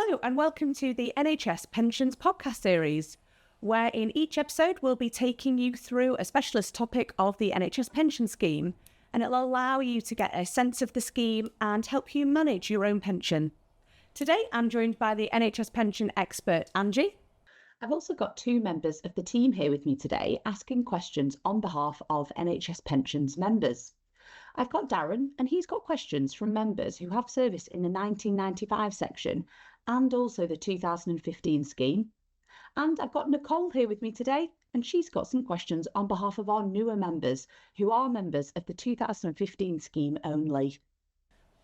Hello and welcome to the NHS Pensions podcast series, where in each episode we'll be taking you through a specialist topic of the NHS pension scheme, and it'll allow you to get a sense of the scheme and help you manage your own pension. Today I'm joined by the NHS pension expert Angie. I've also got two members of the team here with me today asking questions on behalf of NHS pensions members. I've got Darren, and he's got questions from members who have service in the 1995 section and also the 2015 scheme. And I've got Nicole here with me today, and she's got some questions on behalf of our newer members who are members of the 2015 scheme only.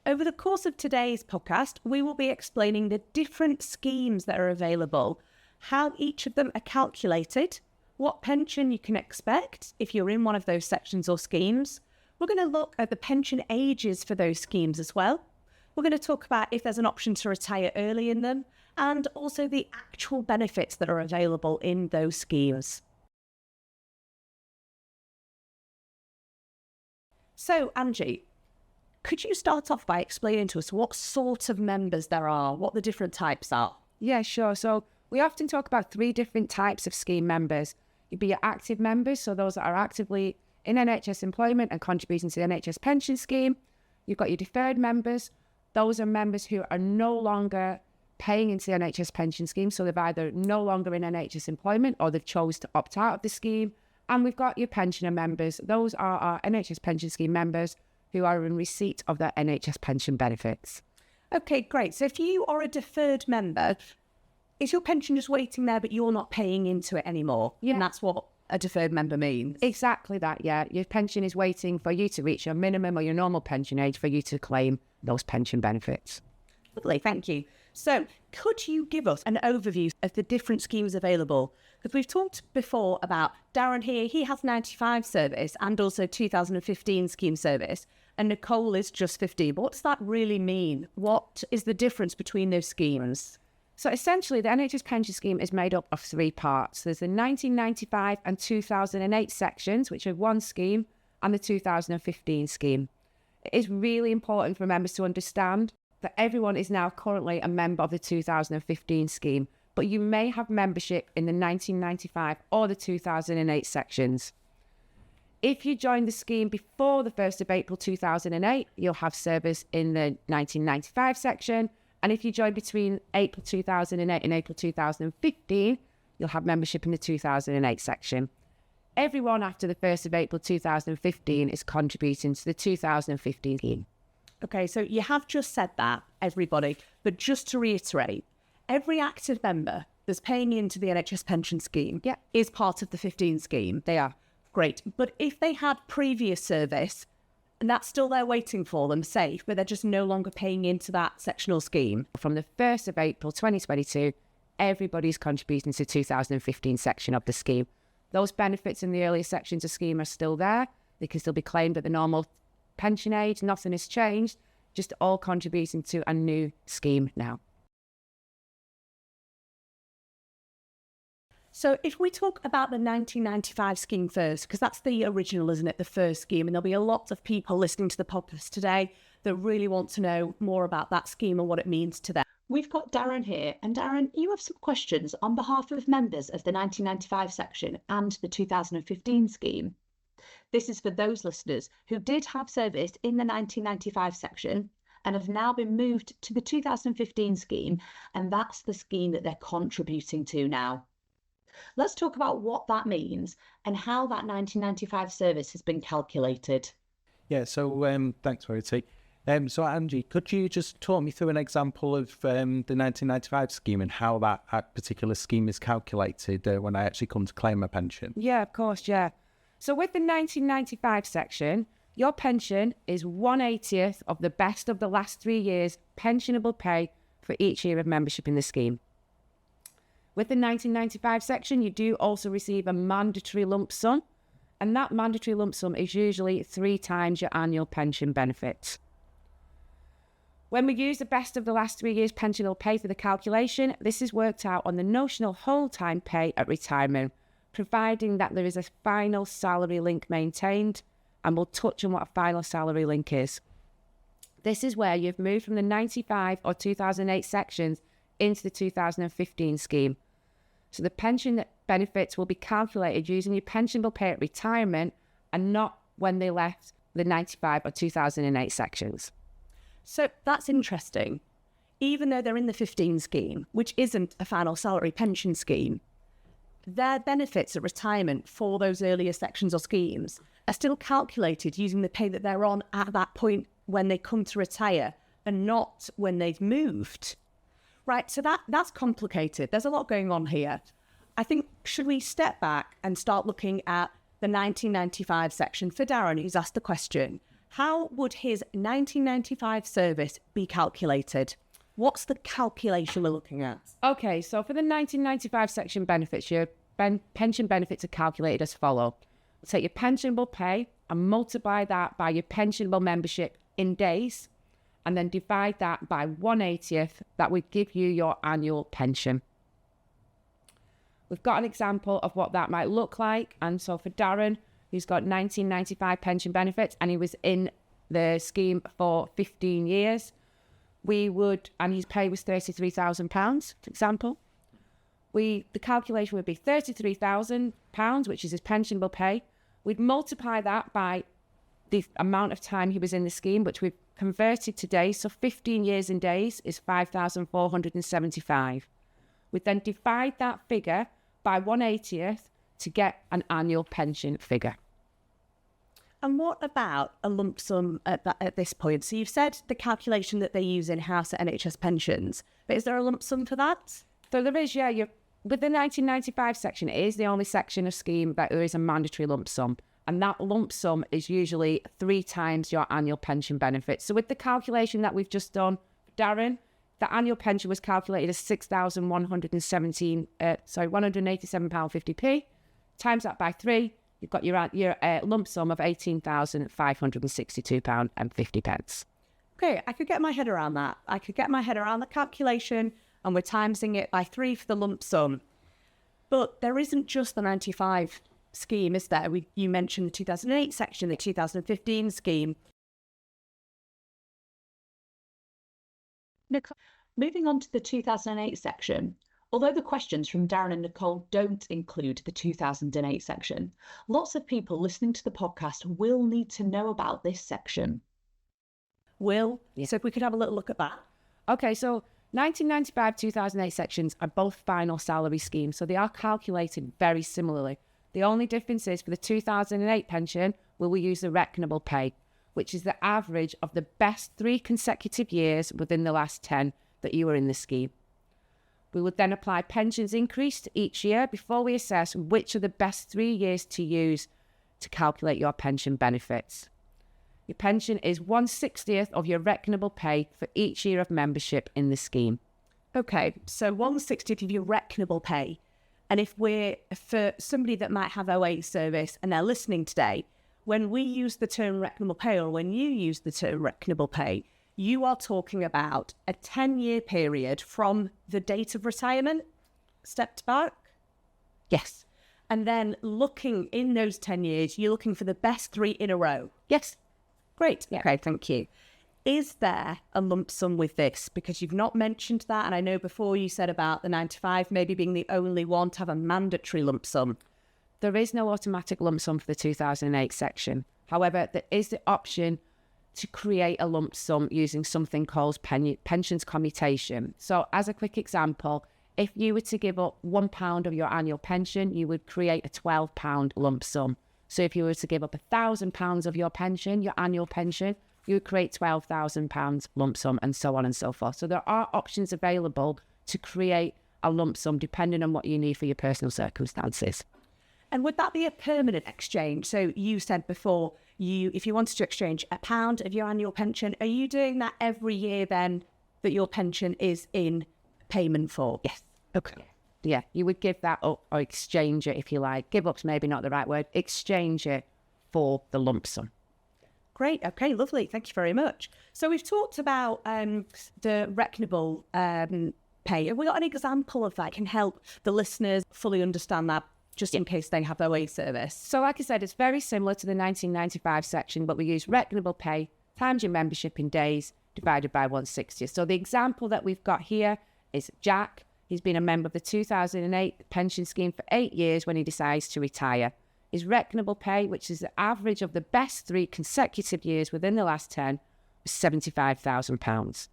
Over the course of today's podcast, we will be explaining the different schemes that are available, how each of them are calculated, what pension you can expect if you're in one of those sections or schemes. We're going to look at the pension ages for those schemes as well. We're going to talk about if there's an option to retire early in them, and also the actual benefits that are available in those schemes. So, Angie, could you start off by explaining to us what sort of members there are, what the different types are? Yeah, sure. So we often talk about three different types of scheme members. You'd be your active members, so those that are actively in NHS employment and contributing to the NHS pension scheme. You've got your deferred members. Those are members who are no longer paying into the NHS pension scheme, so they've either no longer in NHS employment or they've chose to opt out of the scheme. And we've got your pensioner members. Those are our NHS pension scheme members who are in receipt of their NHS pension benefits. Okay, great. So if you are a deferred member, is your pension just waiting there but you're not paying into it anymore? Yeah. And that's what a deferred member means? Exactly that, yeah. Your pension is waiting for you to reach your minimum or your normal pension age for you to claim those pension benefits. Lovely, thank you. So could you give us an overview of the different schemes available? Because we've talked before about Darren here, he has 95 service and also 2015 scheme service, and Nicole is just 15. But what does that really mean? What is the difference between those schemes? So essentially, the NHS pension scheme is made up of three parts. There's the 1995 and 2008 sections, which are one scheme, and the 2015 scheme. It is really important for members to understand that everyone is now currently a member of the 2015 scheme, but you may have membership in the 1995 or the 2008 sections. If you join the scheme before the 1st of April 2008, you'll have service in the 1995 section. And if you join between April 2008 and April 2015, you'll have membership in the 2008 section. Everyone after the 1st of April 2015 is contributing to the 2015 scheme. Okay, so you have just said that, everybody, but just to reiterate, every active member that's paying into the NHS pension scheme is part of the 15 scheme. They are. Great. But if they had previous service, and that's still there waiting for them, safe, but they're just no longer paying into that sectional scheme. From the 1st of April 2022, everybody's contributing to the 2015 section of the scheme. Those benefits in the earlier sections of scheme are still there. They can still be claimed at the normal pension age. Nothing has changed, just all contributing to a new scheme now. So if we talk about the 1995 scheme first, because that's the original, isn't it, the first scheme, and there'll be a lot of people listening to the podcast today that really want to know more about that scheme and what it means to them. We've got Darren here, and Darren, you have some questions on behalf of members of the 1995 section and the 2015 scheme. This is for those listeners who did have service in the 1995 section and have now been moved to the 2015 scheme, and that's the scheme that they're contributing to now. Let's talk about what that means and how that 1995 service has been calculated. Yeah, so thanks, Verity. So Angie, could you just talk me through an example of the 1995 scheme and how that particular scheme is calculated when I actually come to claim a pension? Yeah, of course, yeah. So with the 1995 section, your pension is 1/80th of the best of the last 3 years pensionable pay for each year of membership in the scheme. With the 1995 section, you do also receive a mandatory lump sum, and that mandatory lump sum is usually 3 times your annual pension benefit. When we use the best of the last 3 years pensionable pay for the calculation, this is worked out on the notional whole time pay at retirement, providing that there is a final salary link maintained, and we'll touch on what a final salary link is. This is where you've moved from the 95 or 2008 sections into the 2015 scheme. So the pension benefits will be calculated using your pensionable pay at retirement and not when they left the 95 or 2008 sections. So that's interesting. Even though they're in the 15 scheme, which isn't a final salary pension scheme, their benefits at retirement for those earlier sections or schemes are still calculated using the pay that they're on at that point when they come to retire and not when they've moved. Right, so that's complicated. There's a lot going on here. I think, should we step back and start looking at the 1995 section for Darren, who's asked the question, how would his 1995 service be calculated? What's the calculation we're looking at? Okay, so for the 1995 section benefits, your pension benefits are calculated as follow. Take your pensionable pay and multiply that by your pensionable membership in days, and then divide that by 1/80th. That would give you your annual pension. We've got an example of what that might look like. And so for Darren, who's got 1995 pension benefits, and he was in the scheme for 15 years, and his pay was £33,000, for example. The calculation would be £33,000, which is his pensionable pay. We'd multiply that by the amount of time he was in the scheme, which we've converted to days. So 15 years in days is 5,475. We'd then divide that figure by 1/80th to get an annual pension figure. And what about a lump sum at this point? So you've said the calculation that they use in-house at NHS pensions, but is there a lump sum for that? So there is, yeah. With the 1995 section, it is the only section of scheme that there is a mandatory lump sum. And that lump sum is usually 3 times your annual pension benefit. So with the calculation that we've just done, Darren, the annual pension was calculated as £187.50p. Times that by 3, you've got your lump sum of £18,562.50. Okay, I could get my head around that. I could get my head around the calculation, and we're timesing it by 3 for the lump sum. But there isn't just the 95 scheme, is there? You mentioned the 2008 section, the 2015 scheme. Nicole, moving on to the 2008 section, although the questions from Darren and Nicole don't include the 2008 section, lots of people listening to the podcast will need to know about this section. So if we could have a little look at that. Okay, so 1995-2008 sections are both final salary schemes, so they are calculated very similarly. The only difference is for the 2008 pension, we will use the reckonable pay, which is the average of the best 3 consecutive years within the last 10 that you were in the scheme. We would then apply pensions increase each year before we assess which are the best 3 years to use to calculate your pension benefits. Your pension is 1/60th of your reckonable pay for each year of membership in the scheme. Okay, so 1/60th of your reckonable pay. And if we're, for somebody that might have OA service and they're listening today, when we use the term reckonable pay, or when you use the term reckonable pay, you are talking about a 10-year period from the date of retirement, stepped back? Yes. And then looking in those 10 years, you're looking for the best 3 in a row? Yes. Great. Yeah. Okay, thank you. Is there a lump sum with this? Because you've not mentioned that, and I know before you said about the 95 maybe being the only one to have a mandatory lump sum. There is no automatic lump sum for the 2008 section. However, there is the option to create a lump sum using something called pensions commutation. So as a quick example, if you were to give up £1 of your annual pension, you would create a £12 lump sum. So if you were to give up £1,000 of your pension, your annual pension, you would create £12,000 lump sum, and so on and so forth. So there are options available to create a lump sum depending on what you need for your personal circumstances. And would that be a permanent exchange? So you said before, if you wanted to exchange £1 of your annual pension, are you doing that every year then that your pension is in payment for? Yes. Okay. Yeah, you would give that up or exchange it if you like. Give up's maybe not the right word. Exchange it for the lump sum. Great. Okay, lovely. Thank you very much. So we've talked about the reckonable pay. Have we got an example of that can help the listeners fully understand that, just in case they have OA service? So like I said, it's very similar to the 1995 section, but we use reckonable pay times your membership in days divided by 1/60. So the example that we've got here is Jack. He's been a member of the 2008 pension scheme for 8 years when he decides to retire. His reckonable pay, which is the average of the best 3 consecutive years within the last 10, was £75,000.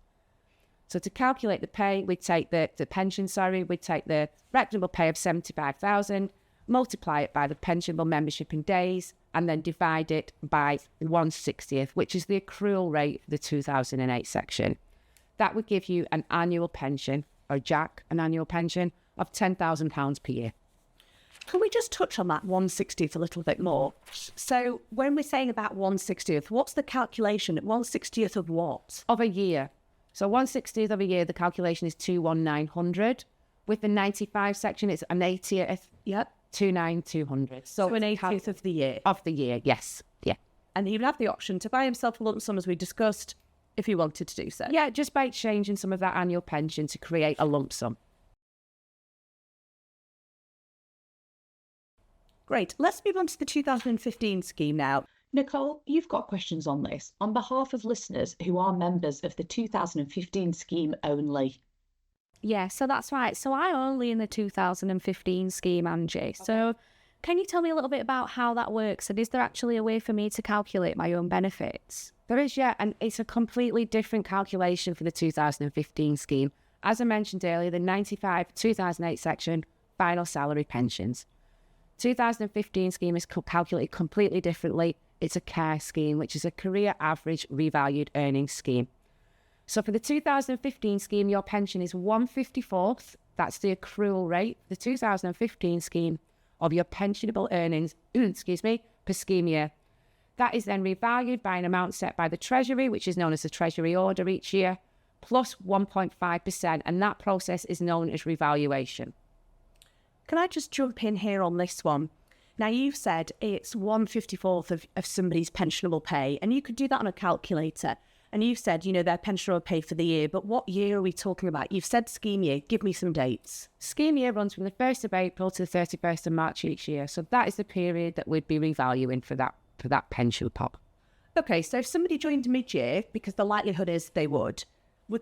So to calculate the pay, we'd take the pension, we'd take the reckonable pay of 75,000, multiply it by the pensionable membership in days, and then divide it by 1/60th, which is the accrual rate for the 2008 section. That would give you an annual pension, or Jack, an annual pension of £10,000 per year. Can we just touch on that 1/60th a little bit more? So when we're saying about 1/60th, what's the calculation? 1/60th of what? Of a year. So 1/60th of a year, the calculation is 21900. With the 95 section, it's an 80th. Yep. 29200. So an 80th of the year. Of the year, yes. Yeah. And he would have the option to buy himself a lump sum, as we discussed, if he wanted to do so. Yeah, just by exchanging some of that annual pension to create a lump sum. Great. Let's move on to the 2015 scheme now. Nicole, you've got questions on this on behalf of listeners who are members of the 2015 scheme only. Yeah, so that's right. So I'm only in the 2015 scheme, Angie. So can you tell me a little bit about how that works? And is there actually a way for me to calculate my own benefits? There is, yeah, and it's a completely different calculation for the 2015 scheme. As I mentioned earlier, the 95-2008 section, final salary pensions. 2015 scheme is calculated completely differently. It's a CARE scheme, which is a career average revalued earnings scheme. So for the 2015 scheme, your pension is 1/54th. That's the accrual rate. The 2015 scheme of your pensionable earnings, per scheme year. That is then revalued by an amount set by the Treasury, which is known as the Treasury order each year, plus 1.5%, and that process is known as revaluation. Can I just jump in here on this one? Now, you've said it's 1/54th of somebody's pensionable pay, and you could do that on a calculator. And you've said, their pensionable pay for the year, but what year are we talking about? You've said scheme year. Give me some dates. Scheme year runs from the 1st of April to the 31st of March each year. So that is the period that we'd be revaluing for that pension pot. Okay, so if somebody joined mid-year, because the likelihood is they would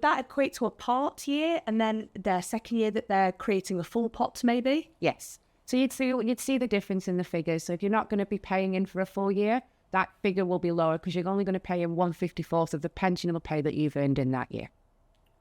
that equate to a part year, and then their second year that they're creating a full pot maybe? Yes. So you'd see the difference in the figures. So if you're not going to be paying in for a full year, that figure will be lower because you're only going to pay in 1/54th of the pensionable pay that you've earned in that year.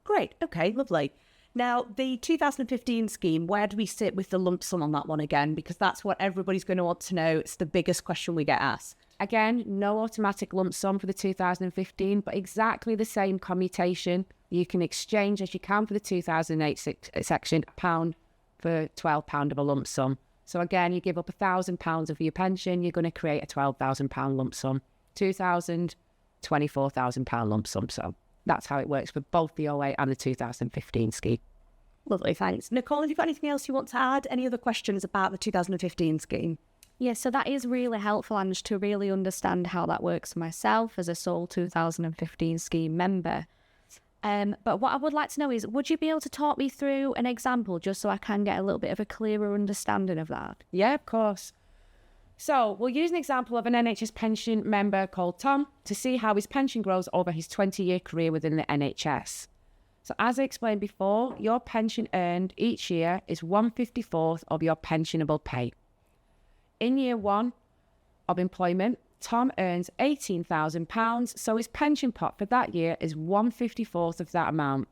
Great. Okay, lovely. Now, the 2015 scheme, where do we sit with the lump sum on that one again? Because that's what everybody's going to want to know. It's the biggest question we get asked. Again, no automatic lump sum for the 2015, but exactly the same commutation. You can exchange as you can for the 2008 section, £1 for £12 of a lump sum. So again, you give up £1,000 of your pension, you're going to create a £12,000 lump sum. 2,000, £24,000 lump sum. So that's how it works for both the 08 and the 2015 scheme. Lovely, thanks. Nicole, have you got anything else you want to add? Any other questions about the 2015 scheme? Yeah, so that is really helpful, Ange, to really understand how that works for myself as a sole 2015 scheme member. But what I would like to know is, would you be able to talk me through an example just so I can get a little bit of a clearer understanding of that? Yeah, of course. So we'll use an example of an NHS pension member called Tom to see how his pension grows over his 20-year career within the NHS. So as I explained before, your pension earned each year is 1/54th of your pensionable pay. In year 1 of employment, Tom earns £18,000, so his pension pot for that year is 1/54th of that amount.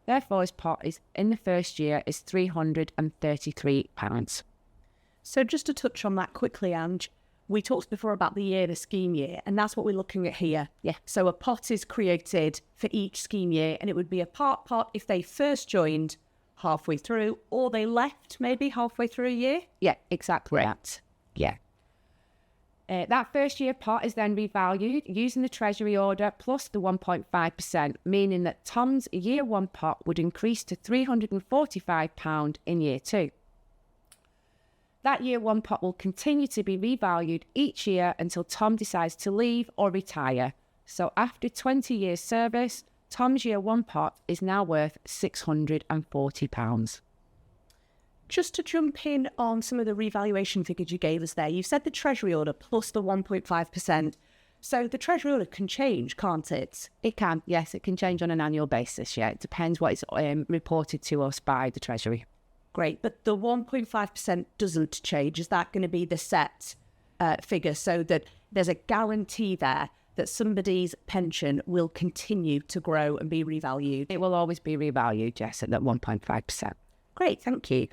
Therefore, his pot in the first year is £333. So just to touch on that quickly, Ange, we talked before about the scheme year, and that's what we're looking at here. Yeah. So a pot is created for each scheme year, and it would be a part pot if they first joined halfway through, or they left maybe halfway through a year. Yeah, exactly that. Yeah. That first year pot is then revalued using the Treasury order plus the 1.5%, meaning that Tom's year 1 pot would increase to £345 in year 2. That year 1 pot will continue to be revalued each year until Tom decides to leave or retire. So after 20 years service, Tom's year 1 pot is now worth £640. Just to jump in on some of the revaluation figures you gave us there, you said the Treasury order plus the 1.5%. So the treasurer can change, can't it? It can, yes, it can change on an annual basis, yeah. It depends what is reported to us by the Treasury. Great, but the 1.5% doesn't change. Is that going to be the set figure so that there's a guarantee there that somebody's pension will continue to grow and be revalued? It will always be revalued, yes, at that 1.5%. Great, thank you.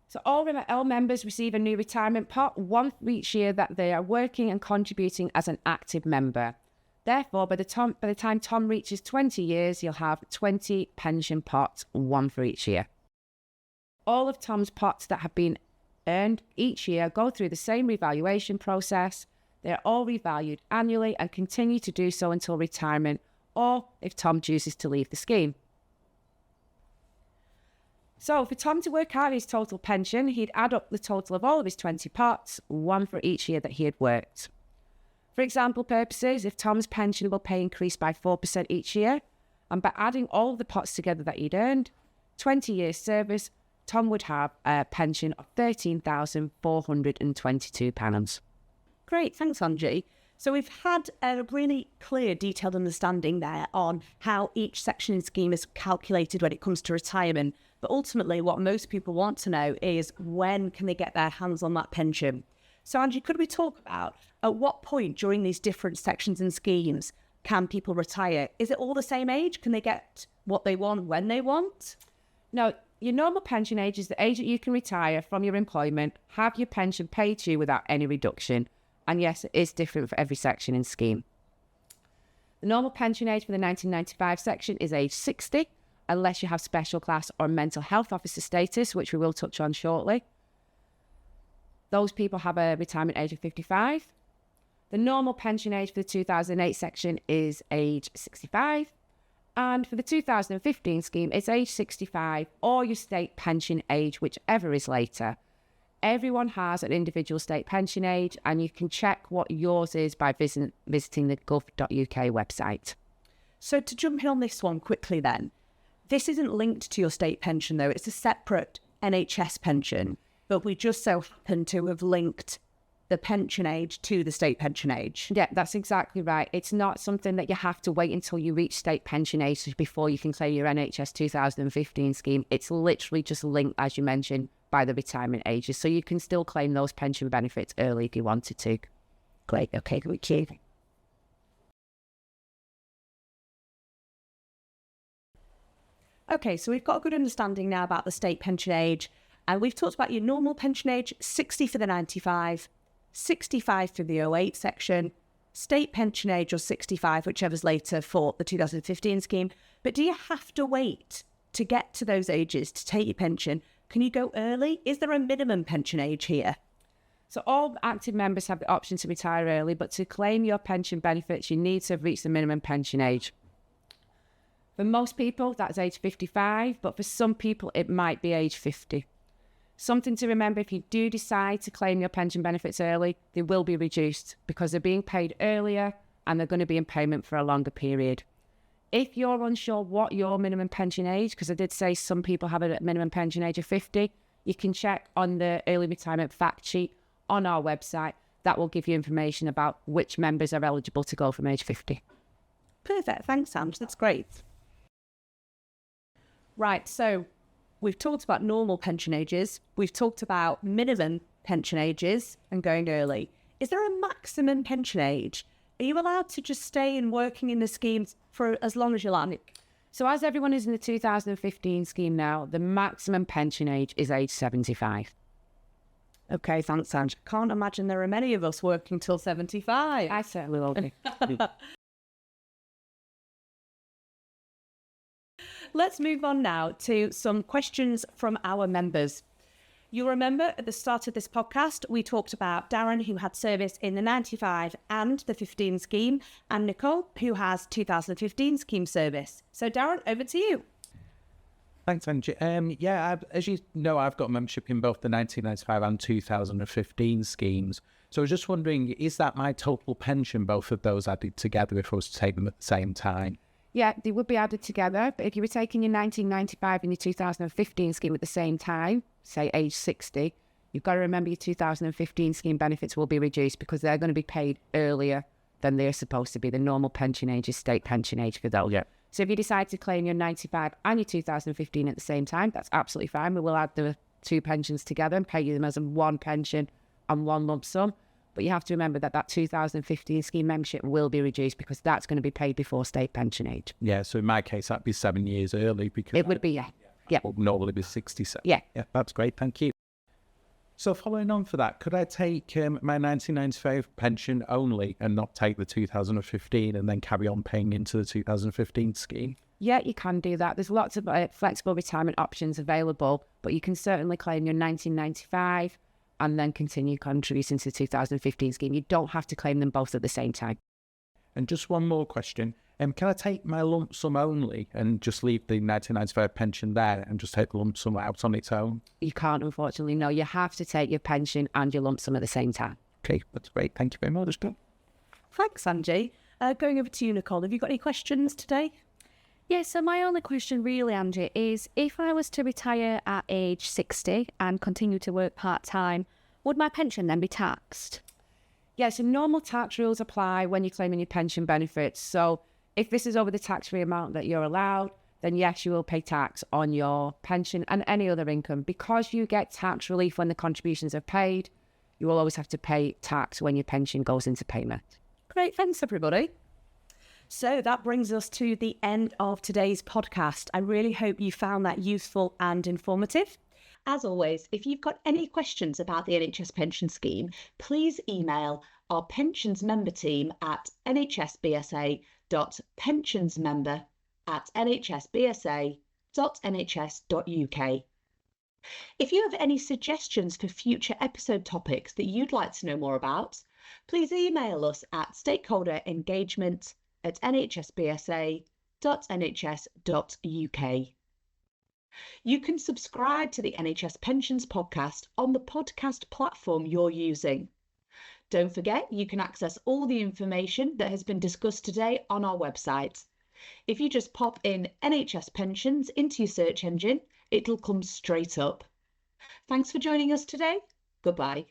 So all members receive a new retirement pot, one for each year that they are working and contributing as an active member. Therefore, by the time Tom reaches 20 years, you'll have 20 pension pots, one for each year. All of Tom's pots that have been earned each year go through the same revaluation process. They're all revalued annually and continue to do so until retirement, or if Tom chooses to leave the scheme. So for Tom to work out his total pension, he'd add up the total of all of his 20 pots, one for each year that he had worked. For example purposes, if Tom's pension will pay increase by 4% each year, and by adding all of the pots together that he'd earned, 20 years service, Tom would have a pension of £13,422. Great, thanks, Angie. So we've had a really clear, detailed understanding there on how each section in scheme is calculated when it comes to retirement. But ultimately, what most people want to know is when can they get their hands on that pension? So, Angie, could we talk about at what point during these different sections and schemes can people retire? Is it all the same age? Can they get what they want when they want? No, your normal pension age is the age that you can retire from your employment, have your pension paid to you without any reduction. And yes, it is different for every section in scheme. The normal pension age for the 1995 section is age 60, unless you have special class or mental health officer status, which we will touch on shortly. Those people have a retirement age of 55. The normal pension age for the 2008 section is age 65. And for the 2015 scheme, it's age 65 or your state pension age, whichever is later. Everyone has an individual state pension age, and you can check what yours is by visiting the gov.uk website. So to jump in on this one quickly then, this isn't linked to your state pension though, it's a separate NHS pension, but we just so happen to have linked the pension age to the state pension age. Yeah, that's exactly right. It's not something that you have to wait until you reach state pension age before you can claim your NHS 2015 scheme. It's literally just linked, as you mentioned, by the retirement ages. So you can still claim those pension benefits early if you wanted to. Great, okay, good you. Okay, so we've got a good understanding now about the state pension age, and we've talked about your normal pension age, 60 for the 95, 65 for the 08 section, state pension age or 65, whichever's later for the 2015 scheme. But do you have to wait to get to those ages to take your pension? Can you go early? Is there a minimum pension age here? So all active members have the option to retire early, but to claim your pension benefits, you need to have reached the minimum pension age. For most people, that's age 55, but for some people, it might be age 50. Something to remember, if you do decide to claim your pension benefits early, they will be reduced because they're being paid earlier and they're going to be in payment for a longer period. If you're unsure what your minimum pension age, because I did say some people have a minimum pension age of 50, you can check on the early retirement fact sheet on our website. That will give you information about which members are eligible to go from age 50. Perfect. Thanks, Ange. That's great. Right. So we've talked about normal pension ages. We've talked about minimum pension ages and going early. Is there a maximum pension age? Are you allowed to just stay in working in the schemes for as long as you like? So as everyone is in the 2015 scheme now, the maximum pension age is age 75. Okay, thanks, Ange. Can't imagine there are many of us working till 75. I certainly will be. Let's move on now to some questions from our members. You'll remember at the start of this podcast, we talked about Darren, who had service in the 95 and the 15 scheme, and Nicole, who has 2015 scheme service. So Darren, over to you. Thanks, Angie. As you know, I've got membership in both the 1995 and 2015 schemes. So I was just wondering, is that my total pension, both of those added together, if I was to take them at the same time? Yeah, they would be added together. But if you were taking your 1995 and your 2015 scheme at the same time, say age 60, you've got to remember your 2015 scheme benefits will be reduced because they're going to be paid earlier then they're supposed to be. The normal pension age is state pension age for those. Yeah. So if you decide to claim your 95 and your 2015 at the same time, that's absolutely fine. We will add the two pensions together and pay you them as one pension and one lump sum. But you have to remember that 2015 scheme membership will be reduced because that's going to be paid before state pension age. Yeah, so in my case, that'd be 7 years early because It would be, yeah. would normally be 67. Yeah. Yeah, that's great. Thank you. So following on for that, could I take my 1995 pension only and not take the 2015 and then carry on paying into the 2015 scheme? Yeah, you can do that. There's lots of flexible retirement options available, but you can certainly claim your 1995 and then continue contributing to the 2015 scheme. You don't have to claim them both at the same time. And just one more question. Can I take my lump sum only and just leave the 1995 pension there and just take the lump sum out on its own? You can't, unfortunately, no. You have to take your pension and your lump sum at the same time. Okay, that's great. Thank you very much. Thanks, Angie. Going over to you, Nicole. Have you got any questions today? Yeah, so my only question really, Angie, is if I was to retire at age 60 and continue to work part-time, would my pension then be taxed? Yeah, so normal tax rules apply when you're claiming your pension benefits. So if this is over the tax-free amount that you're allowed, then yes, you will pay tax on your pension and any other income. Because you get tax relief when the contributions are paid, you will always have to pay tax when your pension goes into payment. Great, thanks everybody. So that brings us to the end of today's podcast. I really hope you found that useful and informative. As always, if you've got any questions about the NHS pension scheme, please email our pensions member team at nhsbsa.pensionsmember@nhsbsa.nhs.uk. If you have any suggestions for future episode topics that you'd like to know more about, please email us at stakeholderengagement@nhsbsa.nhs.uk. You can subscribe to the NHS Pensions podcast on the podcast platform you're using. Don't forget, you can access all the information that has been discussed today on our website. If you just pop in NHS Pensions into your search engine, it'll come straight up. Thanks for joining us today. Goodbye.